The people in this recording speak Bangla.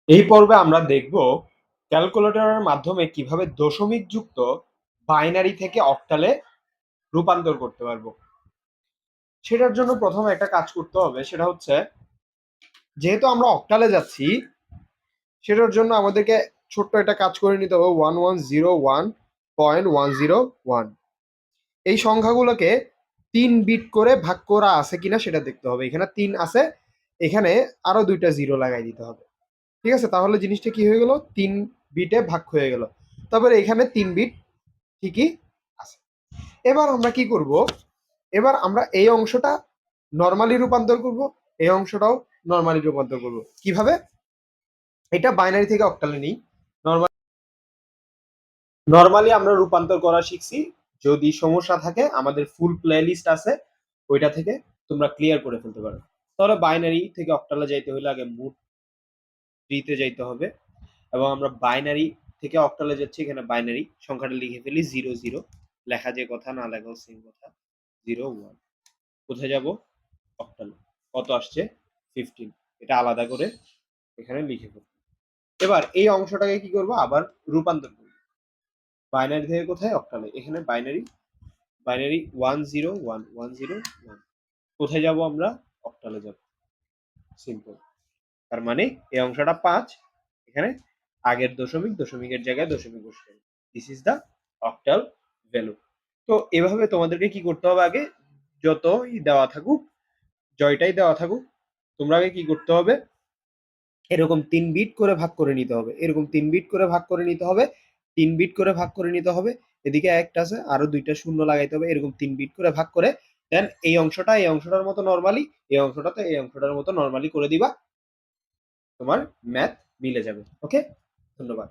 এই পর্বে আমরা দেখব ক্যালকুলেটরের মাধ্যমে কিভাবে দশমিক যুক্ত বাইনারি থেকে অক্টালে রূপান্তর করতে পারবো। সেটার জন্য প্রথমে একটা কাজ করতে হবে, সেটা হচ্ছে যেহেতু আমরা অক্টালে যাচ্ছি সেটার জন্য আমাদেরকে ছোট্ট একটা কাজ করে নিতে হবে। 1101.101 এই সংখ্যাগুলোকে 3 বিট করে ভাগ করা আছে কিনা সেটা দেখতে হবে। এখানে 3 আছে, এখানে আরো 2টা জিরো লাগাই দিতে হবে। ঠিক আছে, তাহলে জিনিসটা কি হয়ে গেল, 3 বিটে ভাগ হয়ে গেল। তারপরে এখানে 3 বিট ঠিকই আছে। এবার আমরা কি করব, এবার আমরা এই অংশটা নর্মালি রূপান্তর করব, এই অংশটাও নর্মালি রূপান্তর করব। কিভাবে? এটা বাইনারি থেকে অক্টালে নেই। নর্মালি আমরা রূপান্তর করা শিখছি। যদি সমস্যা থাকে আমাদের ফুল প্লে লিস্ট আছে, ওইটা থেকে তোমরা ক্লিয়ার করে ফেলতে পারো। তাহলে বাইনারি থেকে অক্টালে যাইতে হলে আগে মুভ ট্রিতে যাইতে হবে, এবং আমরা বাইনারি থেকে অক্টালে যাচ্ছি। এখানে বাইনারি সংখ্যাটা লিখে ফেলি 00, লেখা যে কথা না লেখাও সেম কথা, 01। কোথায় যাব? অক্টালে। কত আসছে? 15। এটা আলাদা করে এখানে লিখে ফেলি। এবার এই অংশটাকে কি করব, আবার রূপান্তর করব। বাইনারি থেকে কোথায়? অক্টালে। এখানে বাইনারি বাইনারি 101 কোথায় যাব আমরা? অক্টালে যাব। সিম্পল। তার মানে এই অংশটা 5, এখানে আগের দশমিক, দশমিকের জায়গায় দশমিক বসে যাবে। This is the octal value. তো এভাবে তোমাদেরকে কি করতে হবে, আগে যতই দেওয়া থাকুক, জয়টাই দেওয়া থাকুক, তোমরা আগে কি করতে হবে, এরকম 3 বিট করে ভাগ করে নিতে হবে। এরকম 3 বিট করে ভাগ করে নিতে হবে। 3 বিট করে ভাগ করে নিতে হবে। এদিকে একটা আছে, আরো 2টা শূন্য লাগাইতে হবে। এরকম 3 বিট করে ভাগ করে দেন এই অংশটা এই অংশটার মতো নরমালি, এই অংশটাতে এই অংশটার মতো নরমালি করে দিবা। তোমার ম্যাথ মিলে যাবে। ওকে, ধন্যবাদ।